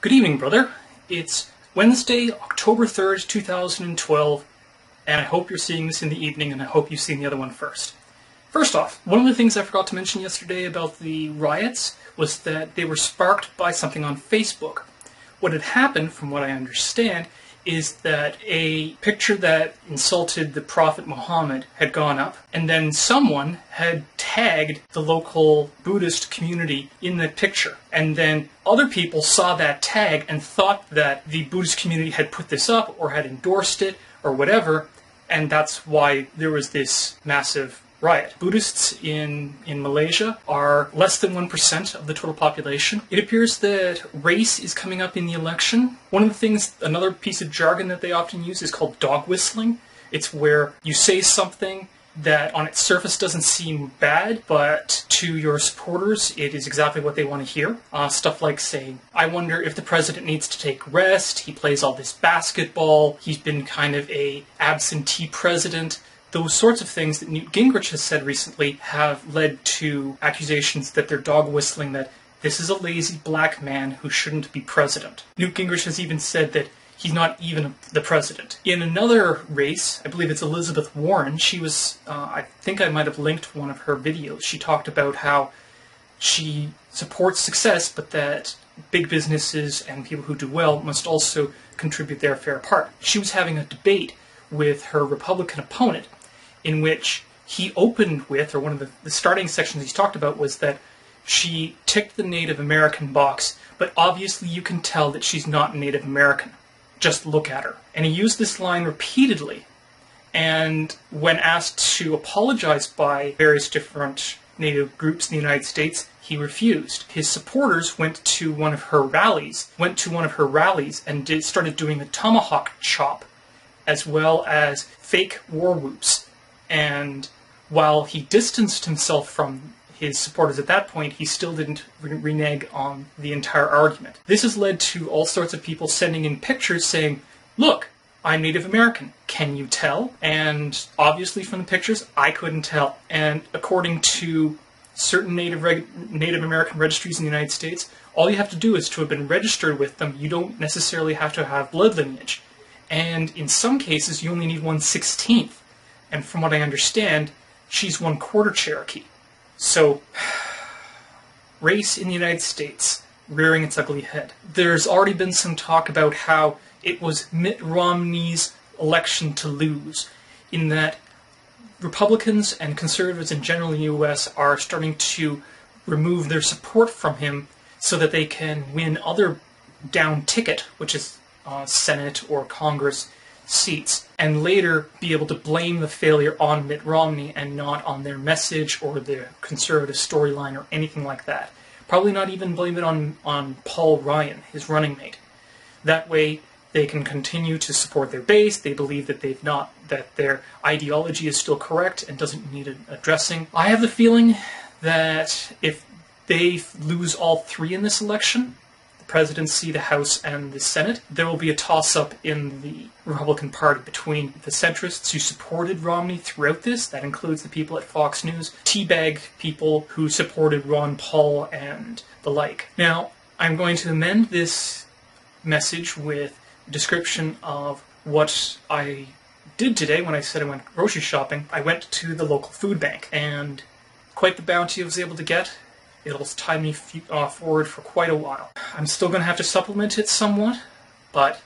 Good evening, brother. It's Wednesday, October 3rd, 2012, and I hope you're seeing this in the evening, and I hope you've seen the other one first. First off, one of the things I forgot to mention yesterday about the riots was that they were sparked by something on Facebook. What had happened, from what I understand, is that a picture that insulted the Prophet Muhammad had gone up, and then someone had tagged the local Buddhist community in the picture. And then other people saw that tag and thought that the Buddhist community had put this up or had endorsed it or whatever, and that's why there was this massive riot. Buddhists in Malaysia are less than 1% of the total population. It appears that race is coming up in the election. One of the things, another piece of jargon that they often use is called dog whistling. It's where you say something that on its surface doesn't seem bad, but to your supporters it is exactly what they want to hear. Stuff like saying, I wonder if the president needs to take rest, he plays all this basketball, he's been kind of a absentee president. Those sorts of things that Newt Gingrich has said recently have led to accusations that they're dog whistling that this is a lazy black man who shouldn't be president. Newt Gingrich has even said that he's not even the president. In another race, I believe it's Elizabeth Warren, she was, I think I might have linked one of her videos. She talked about how she supports success, but that big businesses and people who do well must also contribute their fair part. She was having a debate with her Republican opponent, in which he opened with, or one of the starting sections he's talked about was that she ticked the Native American box, but obviously you can tell that she's not Native American. Just look at her. And he used this line repeatedly, and when asked to apologize by various different Native groups in the United States, he refused. His supporters went to one of her rallies, and started doing the tomahawk chop, as well as fake war whoops. And while he distanced himself from his supporters at that point, he still didn't renege on the entire argument. This has led to all sorts of people sending in pictures saying, look, I'm Native American, can you tell? And obviously from the pictures, I couldn't tell. And according to certain Native American registries in the United States, all you have to do is to have been registered with them. You don't necessarily have to have blood lineage. And in some cases, you only need 1/16. And from what I understand, she's 1/4 Cherokee. So, race in the United States, rearing its ugly head. There's already been some talk about how it was Mitt Romney's election to lose, in that Republicans and conservatives in general in the U.S. are starting to remove their support from him so that they can win other down ticket, which is Senate or Congress seats, and later be able to blame the failure on Mitt Romney and not on their message or their conservative storyline or anything like that. Probably not even blame it on Paul Ryan, his running mate. That way they can continue to support their base. They believe that that their ideology is still correct and doesn't need addressing. I have the feeling that if they lose all three in this election, presidency, the House, and the Senate, there will be a toss-up in the Republican Party between the centrists who supported Romney throughout this, that includes the people at Fox News, teabag people who supported Ron Paul and the like. Now, I'm going to amend this message with a description of what I did today when I said I went grocery shopping. I went to the local food bank, and quite the bounty I was able to get. It'll tie me forward for quite a while. I'm still going to have to supplement it somewhat, but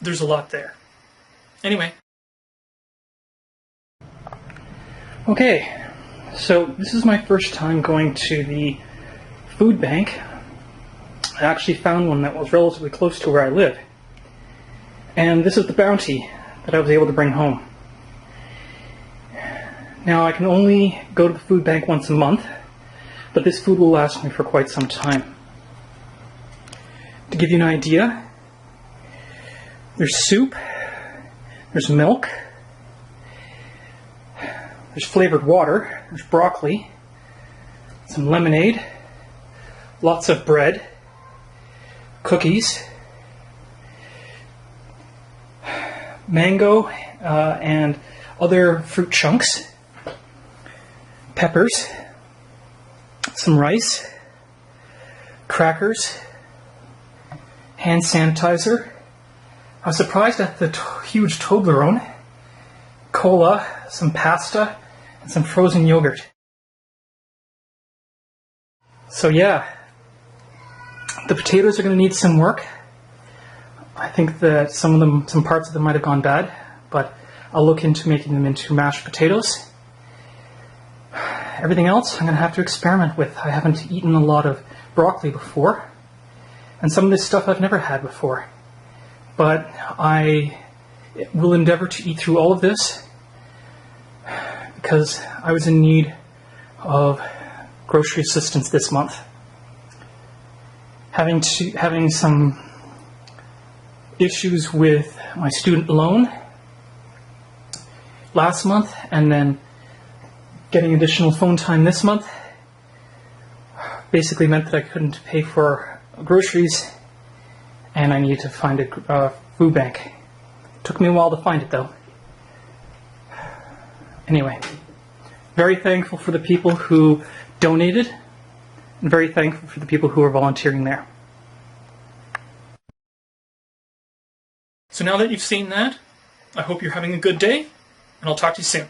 there's a lot there. Anyway. Okay, so this is my first time going to the food bank. I actually found one that was relatively close to where I live. And this is the bounty that I was able to bring home. Now, I can only go to the food bank once a month, but this food will last me for quite some time. To give you an idea, there's soup, there's milk, there's flavored water, there's broccoli, some lemonade, lots of bread, cookies, mango and other fruit chunks, peppers, some rice, crackers, hand sanitizer. I was surprised at the huge Toblerone, cola, some pasta, and some frozen yogurt. So yeah, the potatoes are going to need some work. I think that some parts of them might have gone bad, but I'll look into making them into mashed potatoes. Everything else I'm going to have to experiment with. I haven't eaten a lot of broccoli before, and some of this stuff I've never had before. But I will endeavor to eat through all of this because I was in need of grocery assistance this month. Having some issues with my student loan last month, and then getting additional phone time this month basically meant that I couldn't pay for groceries, and I needed to find a food bank. Took me a while to find it though. Anyway, very thankful for the people who donated, and very thankful for the people who are volunteering there. So now that you've seen that, I hope you're having a good day, and I'll talk to you soon.